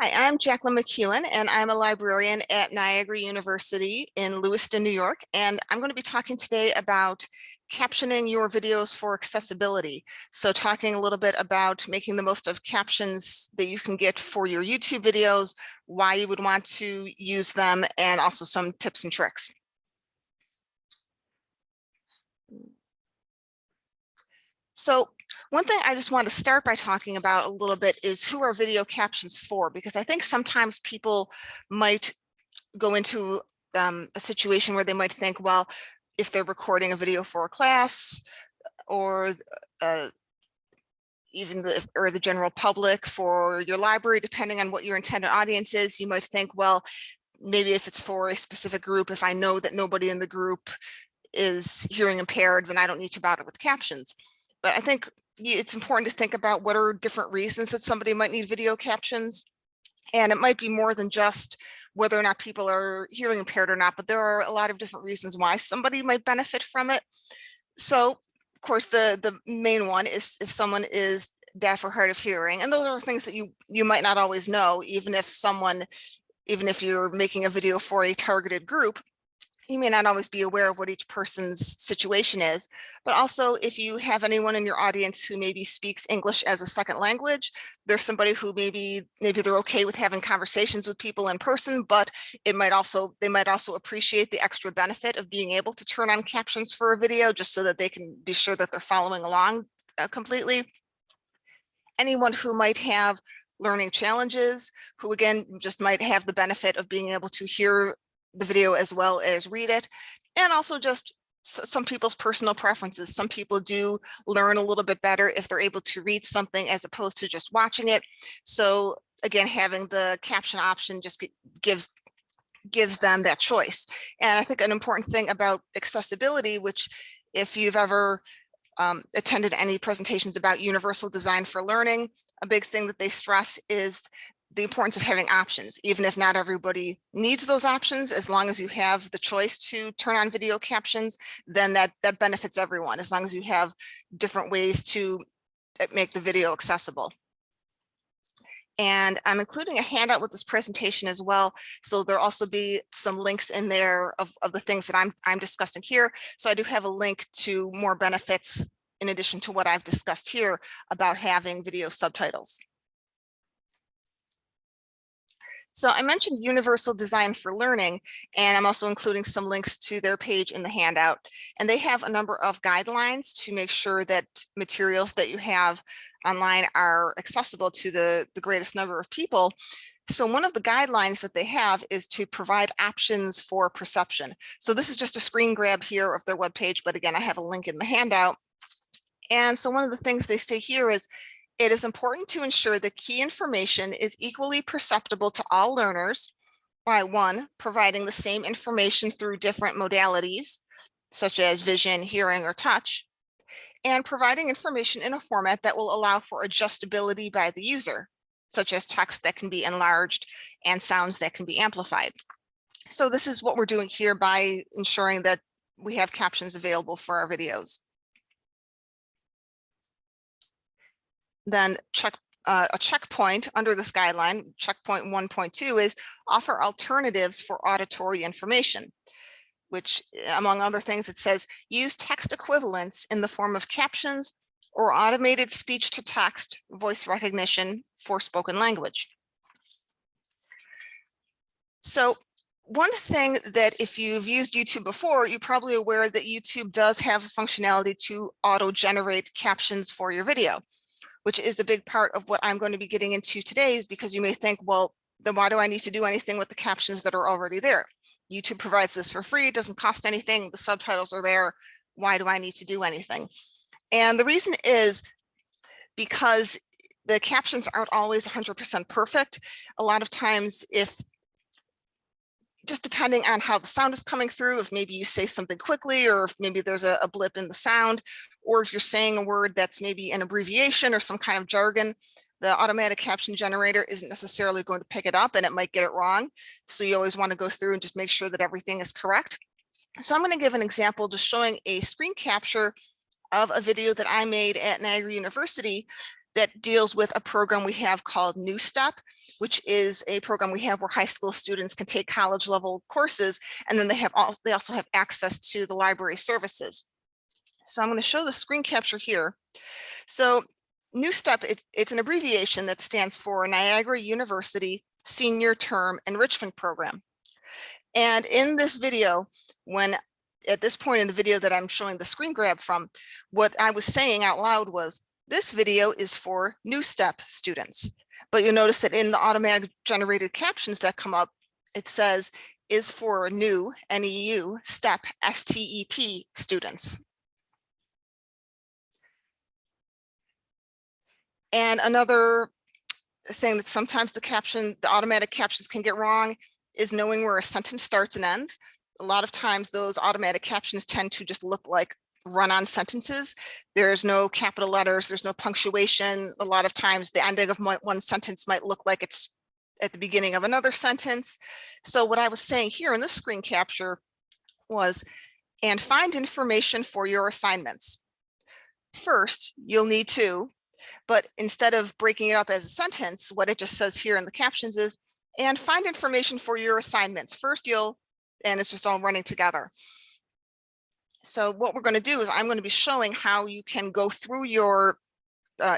Hi, I'm Jaclyn McKewan, and I'm a librarian at Niagara University in Lewiston, New York. And I'm going to be talking today about captioning your videos for accessibility. So talking a little bit about making the most of captions that you can get for your YouTube videos, why you would want to use them, and also some tips and tricks. So one thing I just want to start by talking about a little bit is who are video captions for, because I think sometimes people might go into a situation where they might think, well, if they're recording a video for a class or even the general public for your library, depending on what your intended audience is, you might think, well, maybe if it's for a specific group, if I know that nobody in the group is hearing impaired, then I don't need to bother with captions. But I think it's important to think about what are different reasons that somebody might need video captions. And it might be more than just whether or not people are hearing impaired or not, but there are a lot of different reasons why somebody might benefit from it. So, of course, the main one is if someone is deaf or hard of hearing, and those are things that you might not always know, even if you're making a video for a targeted group. You may not always be aware of what each person's situation is, but also if you have anyone in your audience who maybe speaks English as a second language, there's somebody who maybe they're okay with having conversations with people in person, but they might also appreciate the extra benefit of being able to turn on captions for a video just so that they can be sure that they're following along completely. Anyone who might have learning challenges, who again just might have the benefit of being able to hear the video as well as read it, and also just some people's personal preferences. Some people do learn a little bit better if they're able to read something as opposed to just watching it. So again, having the caption option just gives them that choice. And I think an important thing about accessibility, which if you've ever attended any presentations about universal design for learning, a big thing that they stress is the importance of having options. Even if not everybody needs those options, as long as you have the choice to turn on video captions, then that benefits everyone, as long as you have different ways to make the video accessible. And I'm including a handout with this presentation as well. So there'll also be some links in there of the things that I'm discussing here. So I do have a link to more benefits in addition to what I've discussed here about having video subtitles. So I mentioned Universal Design for Learning, and I'm also including some links to their page in the handout. And they have a number of guidelines to make sure that materials that you have online are accessible to the greatest number of people. So one of the guidelines that they have is to provide options for perception. So this is just a screen grab here of their webpage, but again, I have a link in the handout. And so one of the things they say here is, it is important to ensure that key information is equally perceptible to all learners by, one, providing the same information through different modalities, such as vision, hearing, or touch, and providing information in a format that will allow for adjustability by the user, such as text that can be enlarged and sounds that can be amplified. So this is what we're doing here by ensuring that we have captions available for our videos. Then a checkpoint under this guideline, checkpoint 1.2, is offer alternatives for auditory information, which among other things, it says use text equivalents in the form of captions or automated speech to text voice recognition for spoken language. So one thing that if you've used YouTube before, you're probably aware that YouTube does have a functionality to auto-generate captions for your video, which is a big part of what I'm going to be getting into today, is because you may think, well, then why do I need to do anything with the captions that are already there? YouTube provides this for free, it doesn't cost anything, the subtitles are there, why do I need to do anything? And the reason is because the captions aren't always 100% perfect. A lot of times, just depending on how the sound is coming through, if maybe you say something quickly, or if maybe there's a blip in the sound, or if you're saying a word that's maybe an abbreviation or some kind of jargon, the automatic caption generator isn't necessarily going to pick it up and it might get it wrong. So you always want to go through and just make sure that everything is correct. So I'm going to give an example just showing a screen capture of a video that I made at Niagara University that deals with a program we have called New Step, which is a program we have where high school students can take college level courses, and then they also have access to the library services. So I'm going to show the screen capture here. So New Step, it's an abbreviation that stands for Niagara University Senior Term Enrichment Program. And in this video, at this point in the video that I'm showing the screen grab from, what I was saying out loud was, this video is for New Step students. But you'll notice that in the automatic generated captions that come up, it says is for new, NEU, STEP, STEP students. And another thing that sometimes the automatic captions can get wrong is knowing where a sentence starts and ends. A lot of times those automatic captions tend to just look like run-on sentences. There's no capital letters, there's no punctuation. A lot of times the ending of one sentence might look like it's at the beginning of another sentence. So what I was saying here in this screen capture was, and find information for your assignments. First, you'll need to, but instead of breaking it up as a sentence, what it just says here in the captions is, and find information for your assignments. First and it's just all running together. So what we're going to do is I'm going to be showing how you can go through your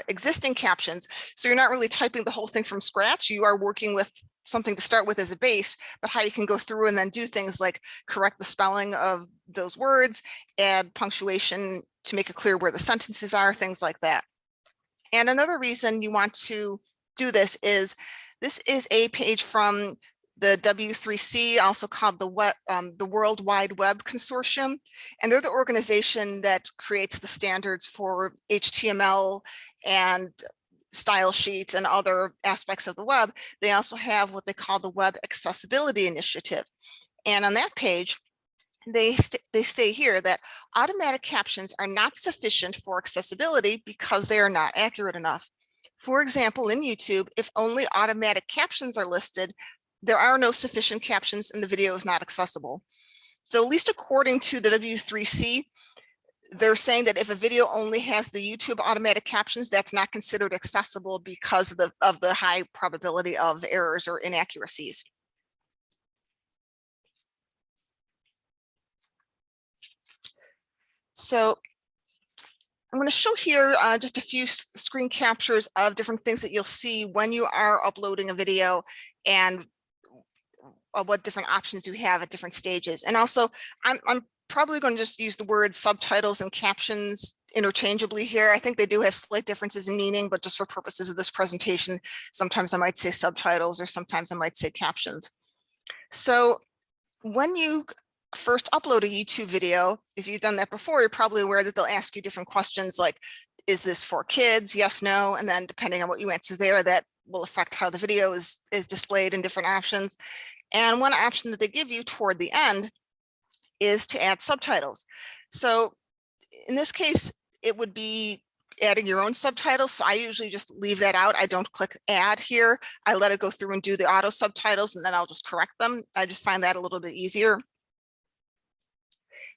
existing captions. So you're not really typing the whole thing from scratch. You are working with something to start with as a base, but how you can go through and then do things like correct the spelling of those words, add punctuation to make it clear where the sentences are, things like that. And another reason you want to do this is a page from the W3C, also called the World Wide Web Consortium. And they're the organization that creates the standards for HTML and style sheets and other aspects of the web. They also have what they call the Web Accessibility Initiative. And on that page, they say here that automatic captions are not sufficient for accessibility because they are not accurate enough. For example, in YouTube, if only automatic captions are listed, there are no sufficient captions and the video is not accessible. So at least according to the W3C, they're saying that if a video only has the YouTube automatic captions, that's not considered accessible because of the high probability of errors or inaccuracies. So I'm going to show here just a few screen captures of different things that you'll see when you are uploading a video and what different options you have at different stages. And also, I'm probably going to just use the words subtitles and captions interchangeably here. I think they do have slight differences in meaning, but just for purposes of this presentation, sometimes I might say subtitles or sometimes I might say captions. So when you first upload a YouTube video, if you've done that before, you're probably aware that they'll ask you different questions like, is this for kids? Yes, no. And then depending on what you answer there, that will affect how the video is displayed in different options. And one option that they give you toward the end is to add subtitles. So in this case, it would be adding your own subtitles. So I usually just leave that out. I don't click add here. I let it go through and do the auto subtitles, and then I'll just correct them. I just find that a little bit easier.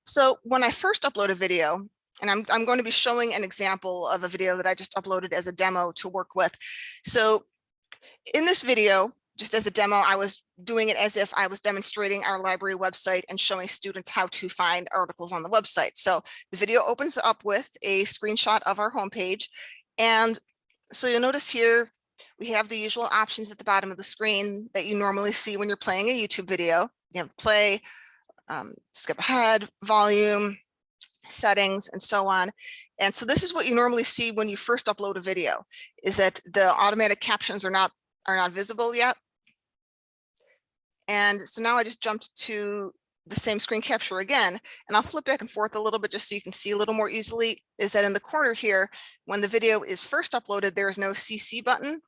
So when I first upload a video, and I'm going to be showing an example of a video that I just uploaded as a demo to work with. So in this video, just as a demo, I was doing it as if I was demonstrating our library website and showing students how to find articles on the website. So the video opens up with a screenshot of our homepage. And so you'll notice here, we have the usual options at the bottom of the screen that you normally see when you're playing a YouTube video. You have play, skip ahead, volume, settings, and so on. And so this is what you normally see when you first upload a video, is that the automatic captions are not visible yet. And so now I just jumped to the same screen capture again, and I'll flip back and forth a little bit just so you can see a little more easily, is that in the corner here, when the video is first uploaded, there is no CC button.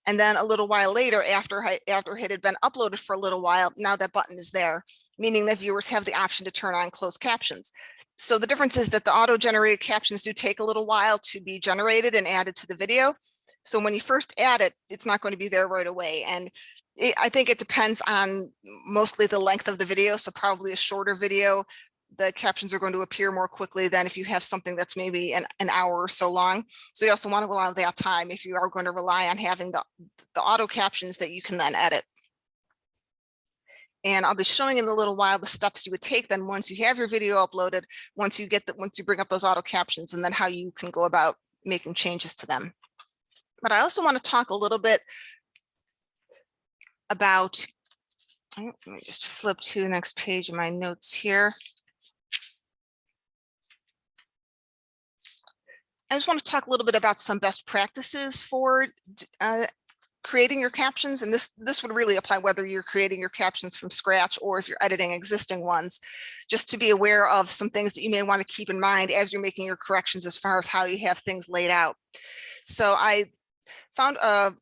And then a little while later, after it had been uploaded for a little while, now that button is there, meaning that viewers have the option to turn on closed captions. So the difference is that the auto-generated captions do take a little while to be generated and added to the video. So when you first add it, it's not going to be there right away. And I think it depends on mostly the length of the video. So probably a shorter video, the captions are going to appear more quickly than if you have something that's maybe an hour or so long. So you also want to allow that time if you are going to rely on having the auto captions that you can then edit. And I'll be showing in a little while the steps you would take then once you have your video uploaded, once you bring up those auto captions, and then how you can go about making changes to them. But I also want to talk a little bit about, let me just flip to the next page of my notes here. I just want to talk a little bit about some best practices for creating your captions. And this would really apply whether you're creating your captions from scratch or if you're editing existing ones, just to be aware of some things that you may want to keep in mind as you're making your corrections as far as how you have things laid out. So I found a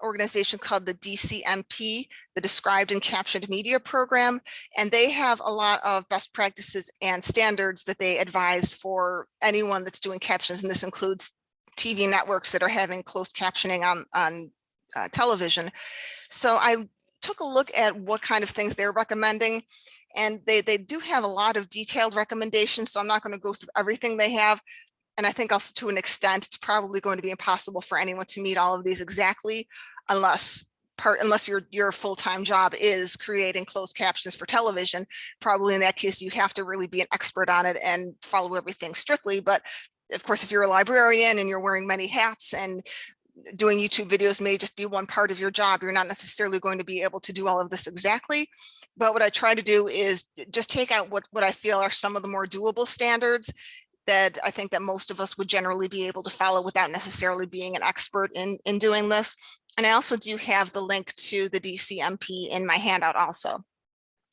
organization called the Dcmp, the Described and Captioned Media Program, and they have a lot of best practices and standards that they advise for anyone that's doing captions, and this includes TV networks that are having closed captioning on television. So I took a look at what kind of things they're recommending, and they do have a lot of detailed recommendations, so I'm not going to go through everything they have. And I think also to an extent, it's probably going to be impossible for anyone to meet all of these exactly, unless your full-time job is creating closed captions for television. Probably in that case, you have to really be an expert on it and follow everything strictly. But of course, if you're a librarian and you're wearing many hats and doing YouTube videos may just be one part of your job, you're not necessarily going to be able to do all of this exactly. But what I try to do is just take out what I feel are some of the more doable standards that I think that most of us would generally be able to follow without necessarily being an expert in doing this. And I also do have the link to the Dcmp in my handout also.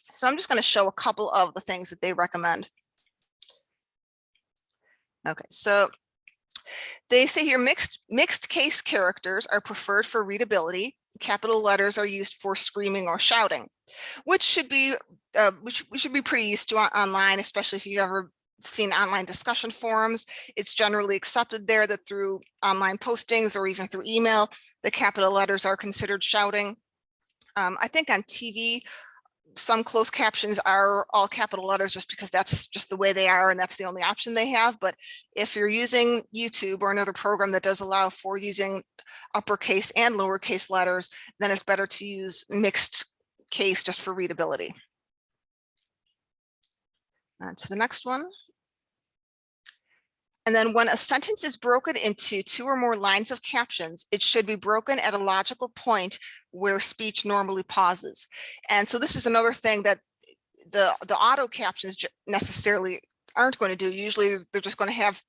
So I'm just going to show a couple of the things that they recommend. Okay, so they say here mixed case characters are preferred for readability. Capital letters are used for screaming or shouting, which should be we should be pretty used to online, especially if you've ever seen online discussion forums. It's generally accepted there that through online postings or even through email, the capital letters are considered shouting. I think on TV, some closed captions are all capital letters just because that's just the way they are and that's the only option they have. But if you're using YouTube or another program that does allow for using uppercase and lowercase letters, then it's better to use mixed case just for readability. To the next one. And then when a sentence is broken into 2 or more lines of captions, it should be broken at a logical point where speech normally pauses. And so this is another thing that the auto captions necessarily aren't going to do. Usually they're just going to have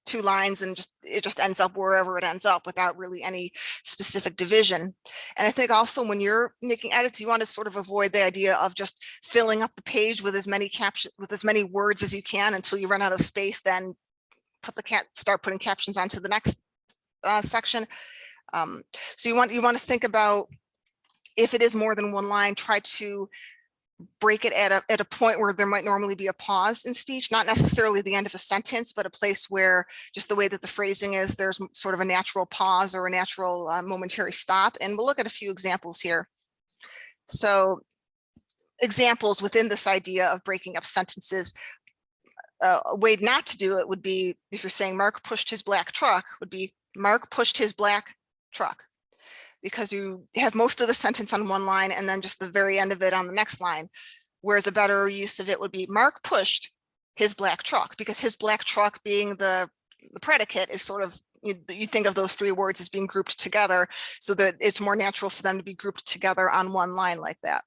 2 lines and it just ends up wherever it ends up without really any specific division. And I think also when you're making edits, you want to sort of avoid the idea of just filling up the page with as many words as you can until you run out of space, then start putting captions onto the next section. So you want to think about, if it is more than 1 line, try to break it at a point where there might normally be a pause in speech, not necessarily the end of a sentence, but a place where just the way that the phrasing is, there's sort of a natural pause or a natural momentary stop. And we'll look at a few examples here. So examples within this idea of breaking up sentences. A way not to do it would be, if you're saying Mark pushed his black truck, would be Mark pushed his black truck, because you have most of the sentence on 1 line and then just the very end of it on the next line. Whereas a better use of it would be Mark pushed his black truck, because his black truck being the predicate is sort of, you think of those 3 words as being grouped together, so that it's more natural for them to be grouped together on 1 line like that.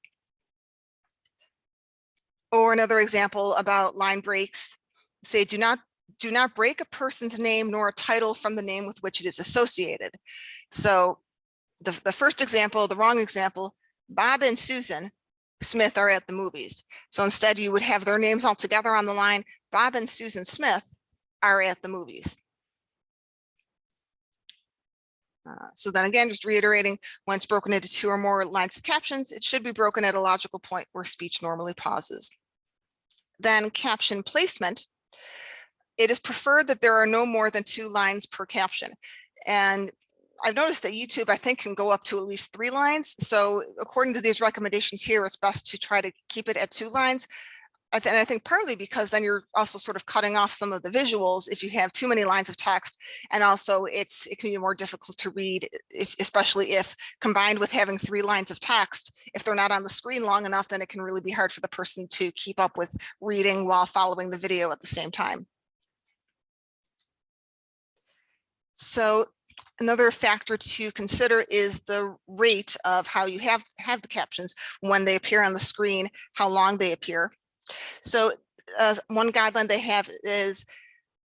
Or another example about line breaks, say do not break a person's name nor a title from the name with which it is associated. So the first example, the wrong example, Bob and Susan Smith are at the movies. So instead you would have their names all together on the line, Bob and Susan Smith are at the movies. So then again, just reiterating, when it's broken into 2 or more lines of captions, it should be broken at a logical point where speech normally pauses. Then caption placement. It is preferred that there are no more than 2 lines per caption. And I've noticed that YouTube, I think, can go up to at least 3 lines. So according to these recommendations here, it's best to try to keep it at 2 lines. I think partly because then you're also sort of cutting off some of the visuals if you have too many lines of text, and also it can be more difficult to read, especially if combined with having 3 lines of text, if they're not on the screen long enough, then it can really be hard for the person to keep up with reading while following the video at the same time. So another factor to consider is the rate of how you have the captions when they appear on the screen, how long they appear. So one guideline they have is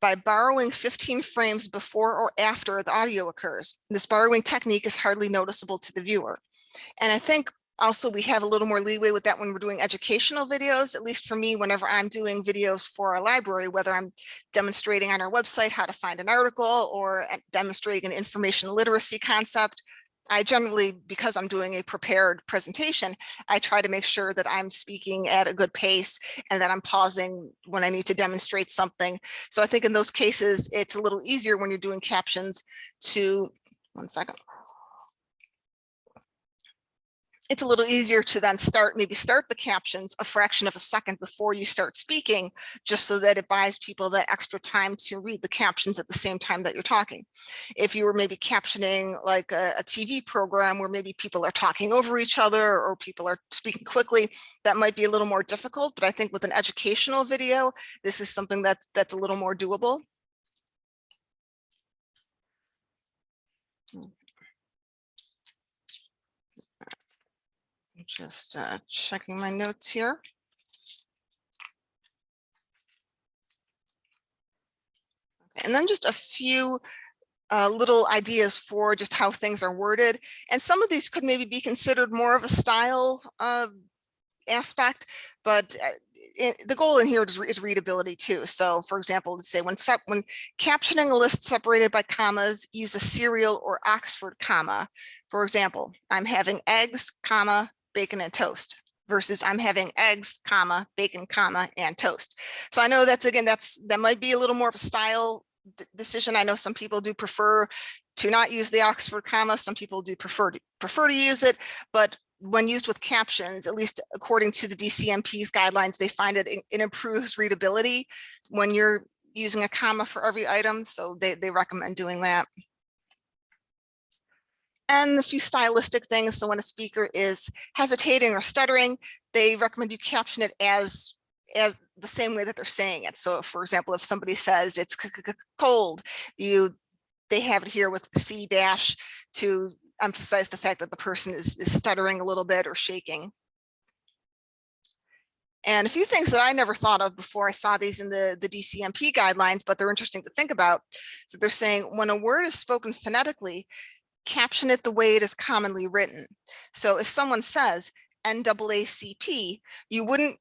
by borrowing 15 frames before or after the audio occurs. This borrowing technique is hardly noticeable to the viewer. And I think also we have a little more leeway with that when we're doing educational videos, at least for me, whenever I'm doing videos for a library, whether I'm demonstrating on our website how to find an article or demonstrating an information literacy concept. I generally, because I'm doing a prepared presentation, I try to make sure that I'm speaking at a good pace and that I'm pausing when I need to demonstrate something. So I think in those cases, it's a little easier when you're doing captions to, one second. It's a little easier to then maybe start the captions a fraction of a second before you start speaking, just so that it buys people that extra time to read the captions at the same time that you're talking. If you were maybe captioning like a TV program where maybe people are talking over each other or people are speaking quickly, that might be a little more difficult. But I think with an educational video, this is something that's a little more doable. Just checking my notes here. Okay, and then just a few little ideas for just how things are worded. And some of these could maybe be considered more of a style aspect, but the goal in here is readability too. So for example, let's say when captioning a list separated by commas, use a serial or Oxford comma. For example, I'm having eggs, comma, bacon and toast versus I'm having eggs, comma, bacon, comma, and toast. So I know that might be a little more of a style decision. I know some people do prefer to not use the Oxford comma. Some people do prefer to use it, but when used with captions, at least according to the Dcmp's guidelines, they find it improves readability when you're using a comma for every item. So they recommend doing that. And a few stylistic things. So when a speaker is hesitating or stuttering, they recommend you caption it as the same way that they're saying it. So for example, if somebody says it's cold, they have it here with C dash to emphasize the fact that the person is stuttering a little bit or shaking. And a few things that I never thought of before I saw these in the Dcmp guidelines, but they're interesting to think about. So they're saying when a word is spoken phonetically, caption it the way it is commonly written. So if someone says NAACP, you wouldn't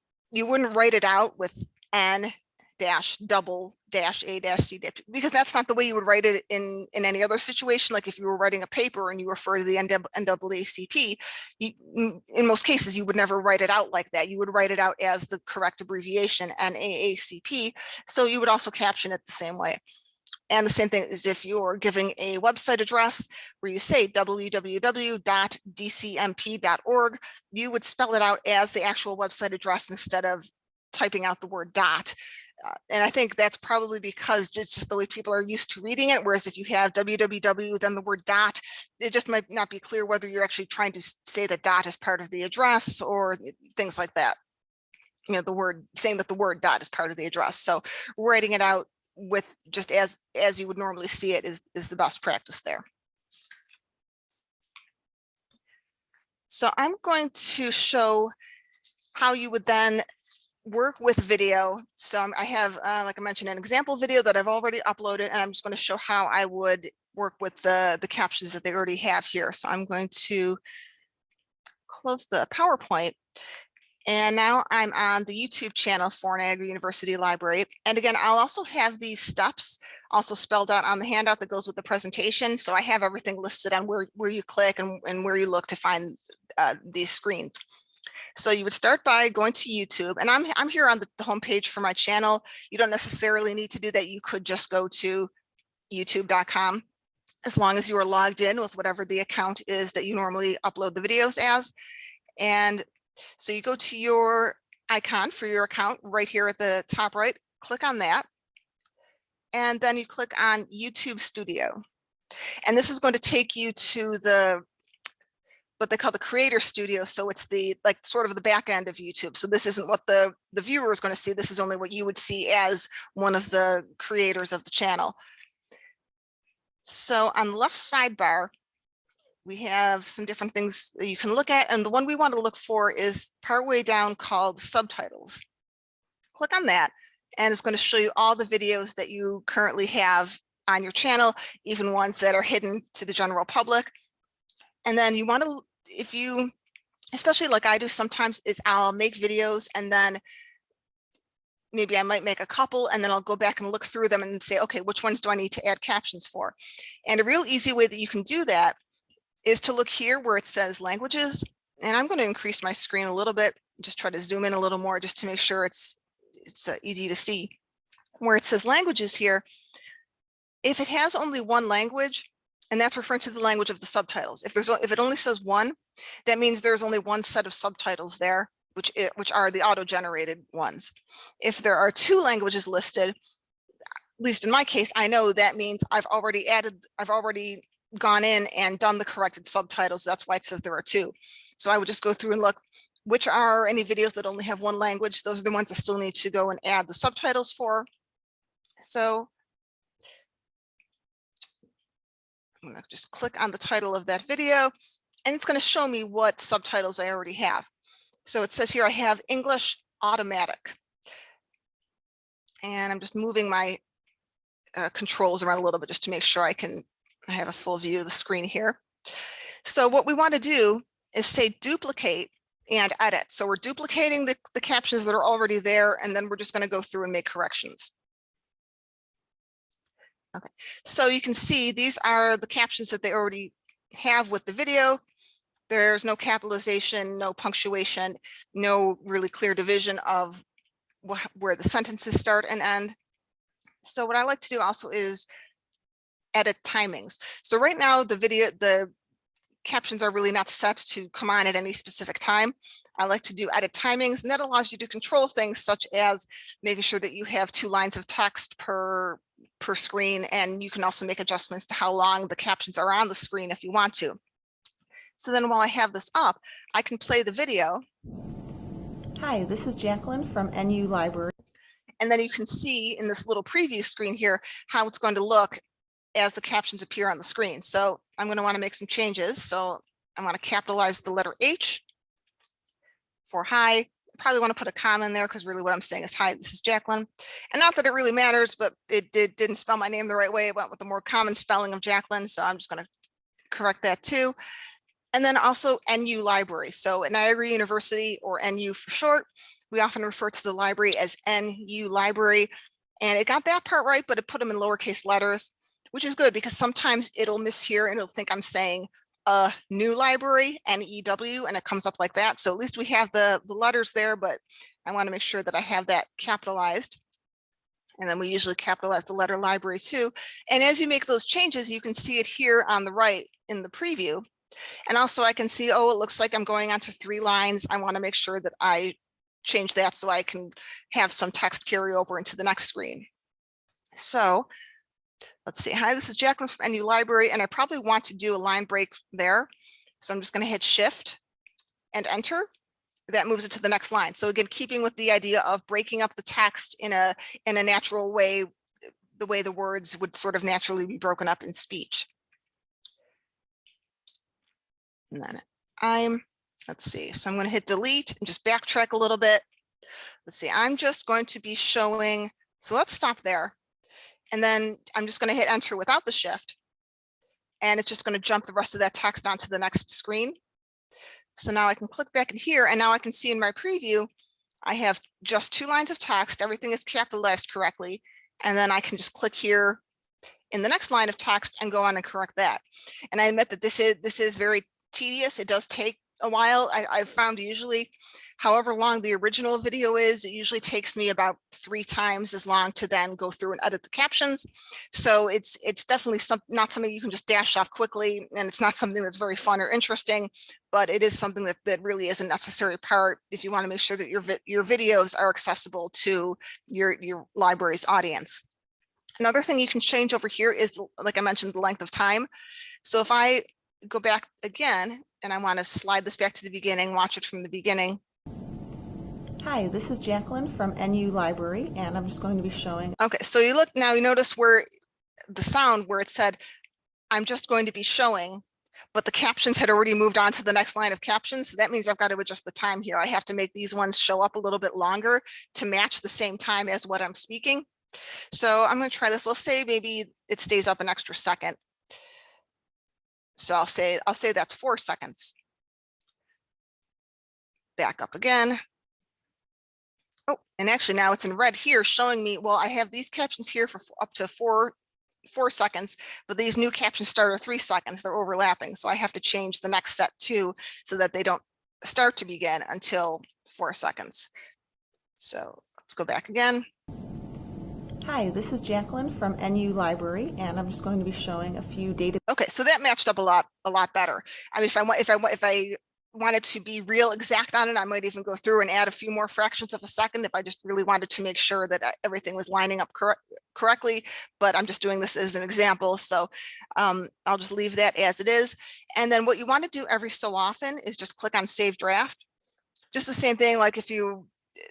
write it out with N dash double dash A dash C dash, because that's not the way you would write it in any other situation. Like if you were writing a paper and you refer to the NAACP, in most cases, you would never write it out like that. You would write it out as the correct abbreviation, NAACP. So you would also caption it the same way. And the same thing is if you're giving a website address where you say www.dcmp.org, you would spell it out as the actual website address instead of typing out the word dot. And I think that's probably because it's just the way people are used to reading it. Whereas if you have www, then the word dot, it just might not be clear whether you're actually trying to say that dot is part of the address or things like that. You know, saying that the word dot is part of the address. So writing it out with just as you would normally see it is the best practice there. So I'm going to show how you would then work with video. So I have, like I mentioned, an example video that I've already uploaded, and I'm just going to show how I would work with the captions that they already have here. So I'm going to close the PowerPoint. And now I'm on the YouTube channel for Niagara University Library. And again, I'll also have these steps also spelled out on the handout that goes with the presentation. So I have everything listed on where you click and where you look to find these screens. So you would start by going to YouTube, and I'm here on the homepage for my channel. You don't necessarily need to do that. You could just go to youtube.com as long as you are logged in with whatever the account is that you normally upload the videos as. And so you go to your icon for your account right here at the top right. Click on that. And then you click on YouTube Studio. And this is going to take you to what they call the creator studio. So it's the like sort of the back end of YouTube. So this isn't what the viewer is going to see. This is only what you would see as one of the creators of the channel. So on the left sidebar, we have some different things that you can look at. And the one we want to look for is partway down called Subtitles. Click on that. And it's going to show you all the videos that you currently have on your channel, even ones that are hidden to the general public. And then you want to, if you, especially like I do sometimes, is I'll make videos and then maybe I might make a couple and then I'll go back and look through them and say, okay, which ones do I need to add captions for? And a real easy way that you can do that is to look here where it says languages. And I'm going to increase my screen a little bit, just try to zoom in a little more just to make sure it's easy to see. Where it says languages here, if it has only one language, and that's referring to the language of the subtitles. If it only says one, that means there's only one set of subtitles there, which are the auto-generated ones. If there are two languages listed, at least in my case, I know that means I've already gone in and done the corrected subtitles. That's why it says there are two. So I would just go through and look, which are any videos that only have one language. Those are the ones I still need to go and add the subtitles for. So I'm going to just click on the title of that video, and it's going to show me what subtitles I already have. So it says here I have English automatic. And I'm just moving my controls around a little bit just to make sure I have a full view of the screen here. So what we want to do is say duplicate and edit. So we're duplicating the captions that are already there, and then we're just going to go through and make corrections. Okay, so you can see these are the captions that they already have with the video. There's no capitalization, no punctuation, no really clear division of where the sentences start and end. So what I like to do also is edit timings. So right now the captions are really not set to come on at any specific time. I like to do edit timings, and that allows you to control things such as making sure that you have 2 lines of text per screen, and you can also make adjustments to how long the captions are on the screen if you want to. So then while I have this up, I can play the video. Hi, this is Jaclyn from NU Library. And then you can see in this little preview screen here how it's going to look as the captions appear on the screen. So I'm going to want to make some changes. So I want to capitalize the letter H for hi. Probably want to put a comma in there because really what I'm saying is hi, this is Jaclyn. And not that it really matters, but it didn't spell my name the right way. It went with the more common spelling of Jaclyn. So I'm just going to correct that too. And then also NU library. So at Niagara University, or NU for short, we often refer to the library as NU library. And it got that part right, but it put them in lowercase letters, which is good because sometimes it'll mishear and it'll think I'm saying a new library, NEW, and it comes up like that. So at least we have the letters there, but I want to make sure that I have that capitalized. And then we usually capitalize the letter library too. And as you make those changes, you can see it here on the right in the preview. And also I can see, oh, it looks like I'm going on to 3 lines. I want to make sure that I change that so I can have some text carry over into the next screen. So let's see. Hi, this is Jaclyn from NU Library, and I probably want to do a line break there. So I'm just going to hit Shift and Enter. That moves it to the next line. So again, keeping with the idea of breaking up the text in a natural way, the way the words would sort of naturally be broken up in speech. And then let's see. So I'm going to hit delete and just backtrack a little bit. Let's see. I'm just going to be showing. So let's stop there. And then I'm just going to hit enter without the shift. And it's just going to jump the rest of that text onto the next screen. So now I can click back in here, and now I can see in my preview, I have just 2 lines of text. Everything is capitalized correctly. And then I can just click here in the next line of text and go on and correct that. And I admit that this is very tedious. It does take a while. I've found usually, however long the original video is, it usually takes me about 3 times as long to then go through and edit the captions. So it's definitely not something you can just dash off quickly, and it's not something that's very fun or interesting, but it is something that really is a necessary part if you want to make sure that your videos are accessible to your library's audience. Another thing you can change over here is, like I mentioned, the length of time. So if I go back again, and I want to slide this back to the beginning, watch it from the beginning. Hi, this is Jaclyn from NU Library, and I'm just going to be showing. Okay, so you look now, you notice where the sound where it said, I'm just going to be showing, but the captions had already moved on to the next line of captions. So that means I've got to adjust the time here. I have to make these ones show up a little bit longer to match the same time as what I'm speaking. So I'm going to try this. We'll say maybe it stays up an extra second. So I'll say that's 4 seconds. Back up again. Oh, and actually now it's in red here showing me, well, I have these captions here for up to four seconds, but these new captions start at 3 seconds. They're overlapping. So I have to change the next set too, so that they don't start to begin until 4 seconds. So let's go back again. Hi, this is Jaclyn from NU Library, and I'm just going to be showing a few data. Okay, so that matched up a lot better. I mean, if I wanted to be real exact on it, I might even go through and add a few more fractions of a second if I just really wanted to make sure that everything was lining up correctly. But I'm just doing this as an example, so I'll just leave that as it is. And then what you want to do every so often is just click on Save Draft. Just the same thing, like if you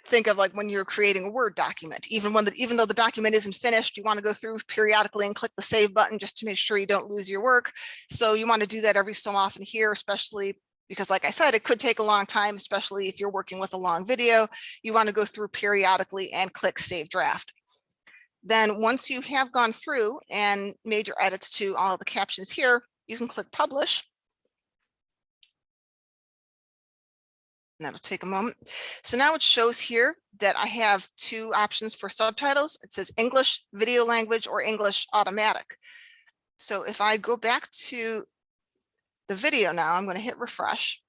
think of like when you're creating a Word document, even though the document isn't finished, you want to go through periodically and click the save button just to make sure you don't lose your work. So you want to do that every so often here, especially because, like I said, it could take a long time, especially if you're working with a long video. You want to go through periodically and click Save Draft. Then once you have gone through and made your edits to all of the captions here, you can click Publish. And that'll take a moment. So now it shows here that I have 2 options for subtitles. It says English video language or English automatic. So if I go back to the video now, I'm going to hit refresh.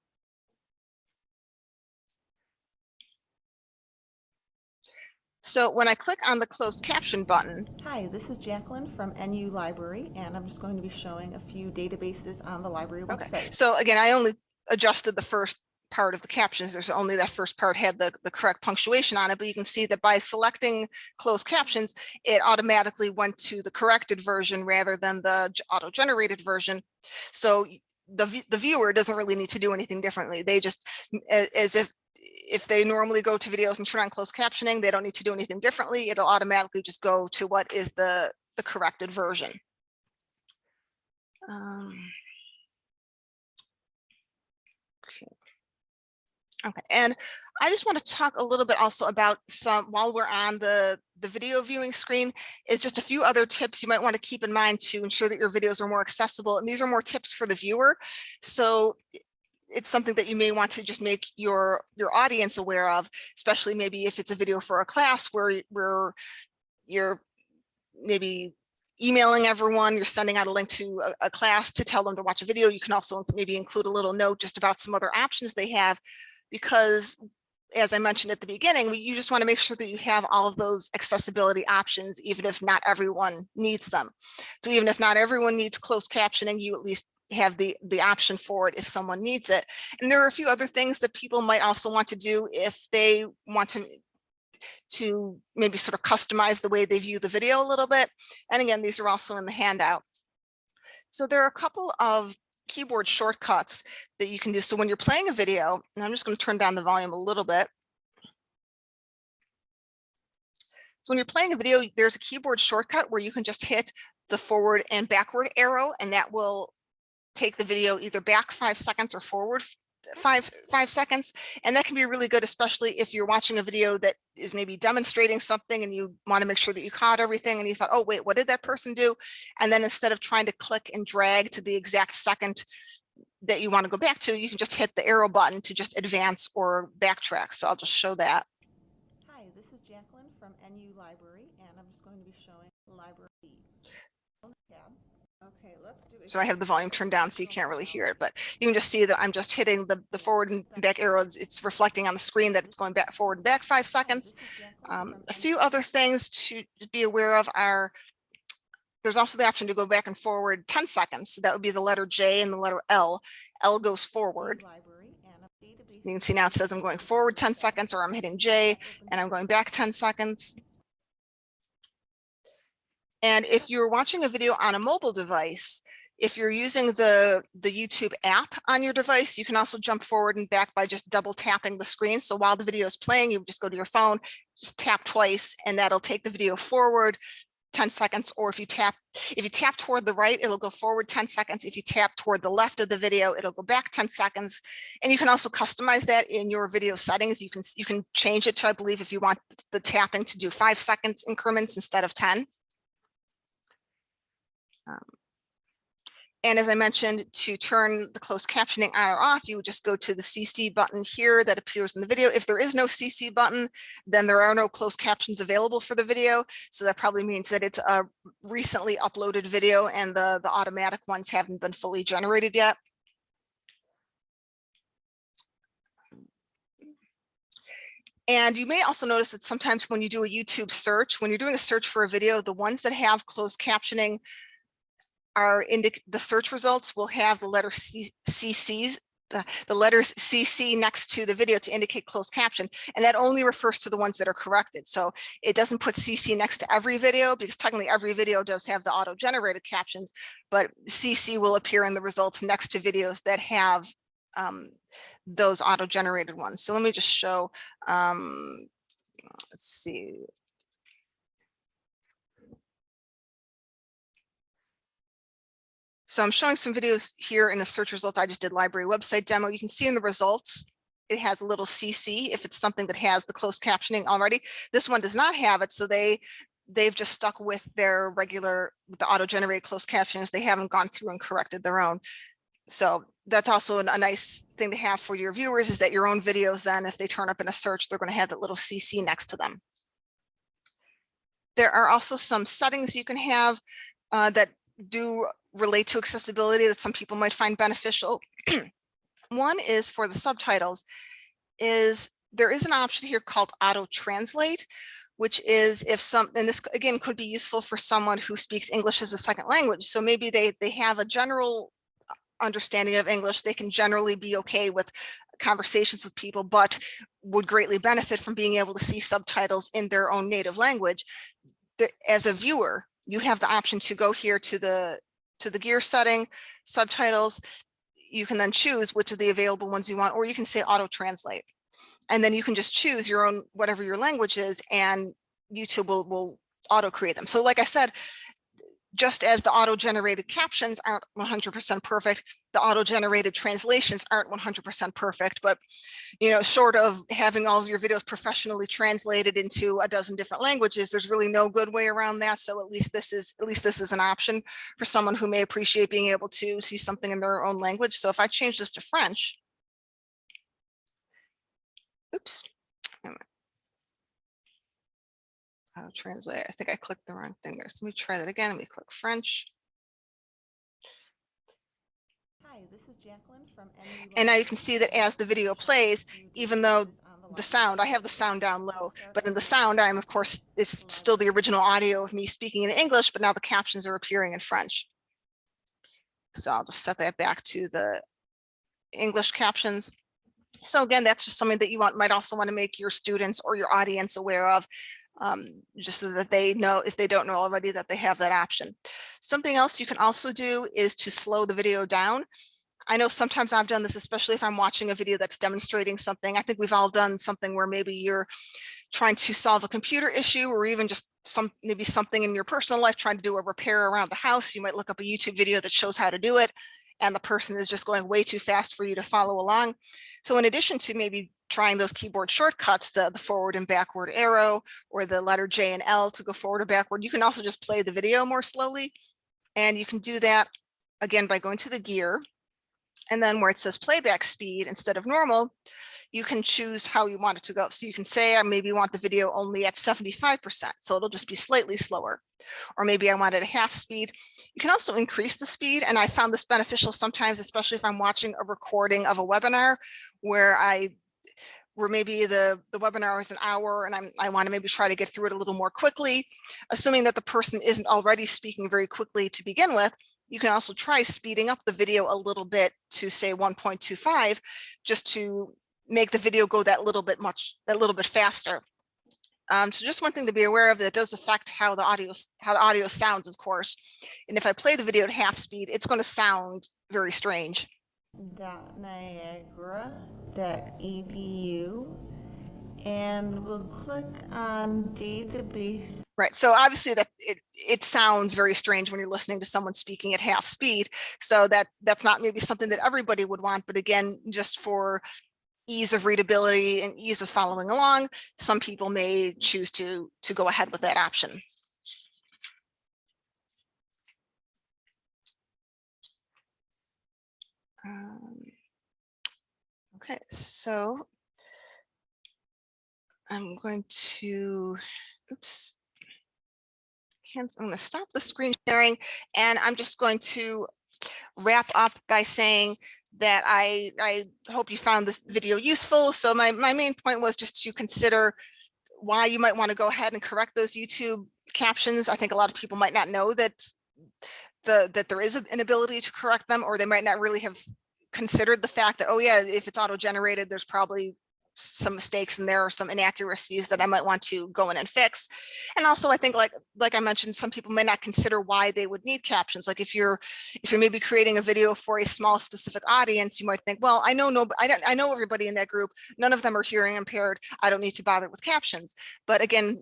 So when I click on the closed caption button. Hi, this is Jaclyn from NU Library, and I'm just going to be showing a few databases on the library website. Okay. So again, I only adjusted the first part of the captions. There's only that first part had the correct punctuation on it, but you can see that by selecting closed captions, it automatically went to the corrected version rather than the auto-generated version. So the viewer doesn't really need to do anything differently. They just, as if they normally go to videos and turn on closed captioning, they don't need to do anything differently. It'll automatically just go to what is the corrected version. Okay, and I just want to talk a little bit also about while we're on the video viewing screen, is just a few other tips you might want to keep in mind to ensure that your videos are more accessible. And these are more tips for the viewer. So it's something that you may want to just make your audience aware of, especially maybe if it's a video for a class where you're maybe emailing everyone, you're sending out a link to a class to tell them to watch a video. You can also maybe include a little note just about some other options they have, because as I mentioned at the beginning, you just want to make sure that you have all of those accessibility options, even if not everyone needs them. So even if not everyone needs closed captioning, you at least have the option for it if someone needs it. And there are a few other things that people might also want to do if they want to maybe sort of customize the way they view the video a little bit. And again, these are also in the handout. So there are a couple of keyboard shortcuts that you can do. So when you're playing a video, and I'm just going to turn down the volume a little bit. So when you're playing a video, there's a keyboard shortcut where you can just hit the forward and backward arrow, and that will take the video either back 5 seconds or forward five seconds. And that can be really good, especially if you're watching a video that is maybe demonstrating something and you want to make sure that you caught everything and you thought, oh wait, what did that person do? And then instead of trying to click and drag to the exact second that you want to go back to, you can just hit the arrow button to just advance or backtrack. So I'll just show that. Hi, this is Jaclyn from NU Library, and I'm just going to be showing library. Okay, So I have the volume turned down so you can't really hear it, but you can just see that I'm just hitting the forward and back arrows. It's reflecting on the screen that it's going back forward and back 5 seconds. A few other things to be aware of are there's also the option to go back and forward 10 seconds. So that would be the letter J and the letter L. L goes forward. You can see now it says I'm going forward 10 seconds, or I'm hitting J and I'm going back 10 seconds. And if you're watching a video on a mobile device, if you're using the YouTube app on your device, you can also jump forward and back by just double tapping the screen. So while the video is playing, you just go to your phone, just tap twice, and that'll take the video forward 10 seconds. Or if you tap toward the right, it'll go forward 10 seconds. If you tap toward the left of the video, it'll go back 10 seconds. And you can also customize that in your video settings. You can change it to, I believe, if you want the tapping to do 5 seconds increments instead of 10. And as I mentioned, to turn the closed captioning on or off, you would just go to the CC button here that appears in the video. If there is no CC button, then there are no closed captions available for the video. So that probably means that it's a recently uploaded video and the automatic ones haven't been fully generated yet. And you may also notice that sometimes when you do a YouTube search, when you're doing a search for a video, the ones that have closed captioning the search results will have the letter CC, the letters CC next to the video to indicate closed caption. And that only refers to the ones that are corrected. So it doesn't put CC next to every video, because technically every video does have the auto-generated captions, but CC will appear in the results next to videos that have those auto-generated ones. So let me just show, let's see. So I'm showing some videos here in the search results. I just did library website demo. You can see in the results, it has a little CC if it's something that has the closed captioning already. This one does not have it, so they've just stuck with their regular, the auto-generated closed captions. They haven't gone through and corrected their own. So that's also a nice thing to have for your viewers, is that your own videos, then if they turn up in a search, they're going to have that little CC next to them. There are also some settings you can have that do relate to accessibility that some people might find beneficial. One is for the subtitles, there is an option here called auto translate, which is and this again could be useful for someone who speaks English as a second language. So maybe they have a general understanding of English. They can generally be okay with conversations with people, but would greatly benefit from being able to see subtitles in their own native language. As a viewer, you have the option to go here to the gear setting, subtitles. You can then choose which of the available ones you want, or you can say auto translate. And then you can just choose your own, whatever your language is, and YouTube will auto create them. So like I said, just as the auto-generated captions aren't 100% perfect, the auto-generated translations aren't 100% perfect, but short of having all of your videos professionally translated into a dozen different languages, there's really no good way around that. So at least this is an option for someone who may appreciate being able to see something in their own language. So if I change this to French, oops, auto translate. I think I clicked the wrong thing there. So let me try that again. Let me click French. Hi, this is Jaclyn from NYLA. And now you can see that as the video plays, even though the sound, I have the sound down low, but in the sound, of course, it's still the original audio of me speaking in English, but now the captions are appearing in French. So I'll just set that back to the English captions. So again, that's just something that you might also want to make your students or your audience aware of. Just so that they know, if they don't know already, that they have that option. Something else you can also do is to slow the video down. I know sometimes I've done this, especially if I'm watching a video that's demonstrating something. I think we've all done something where maybe you're trying to solve a computer issue, or even just maybe something in your personal life, trying to do a repair around the house. You might look up a YouTube video that shows how to do it, and the person is just going way too fast for you to follow along. So in addition to maybe trying those keyboard shortcuts, the forward and backward arrow, or the letter J and L to go forward or backward, you can also just play the video more slowly. And you can do that again by going to the gear, and then where it says playback speed instead of normal, you can choose how you want it to go. So you can say I maybe want the video only at 75%, so it'll just be slightly slower. or maybe I wanted a half speed. You can also increase the speed, and I found this beneficial sometimes, especially if I'm watching a recording of a webinar where maybe the webinar is an hour and I want to maybe try to get through it a little more quickly. Assuming that the person isn't already speaking very quickly to begin with, you can also try speeding up the video a little bit to say 1.25, just to make the video go that little bit faster. So just one thing to be aware of, that does affect how the audio sounds, of course. And if I play the video at half speed, it's going to sound very strange. .niagara.edu, and we'll click on database. Right, so obviously that it sounds very strange when you're listening to someone speaking at half speed. So that's not maybe something that everybody would want, but again, just for ease of readability and ease of following along, some people may choose to go ahead with that option. Okay, so I'm going to, I'm going to stop the screen sharing, and I'm just going to wrap up by saying that I hope you found this video useful. So my main point was just to consider why you might want to go ahead and correct those YouTube captions. I think a lot of people might not know that there is an ability to correct them, or they might not really have considered the fact that, oh yeah, if it's auto-generated, there's probably some mistakes and there are some inaccuracies that I might want to go in and fix. And also, I think like I mentioned, some people may not consider why they would need captions. Like if you're maybe creating a video for a small specific audience, you might think, well, I know everybody in that group, none of them are hearing impaired, I don't need to bother with captions. But again,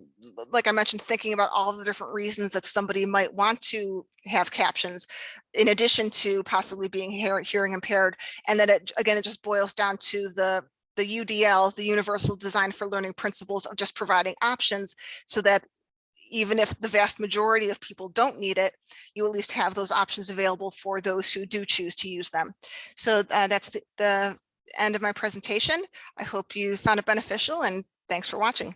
like I mentioned, thinking about all the different reasons that somebody might want to have captions, in addition to possibly being hearing impaired, and then it just boils down to the UDL, the Universal Design for Learning principles of just providing options, so that even if the vast majority of people don't need it, you at least have those options available for those who do choose to use them. So that's the end of my presentation. I hope you found it beneficial, and thanks for watching.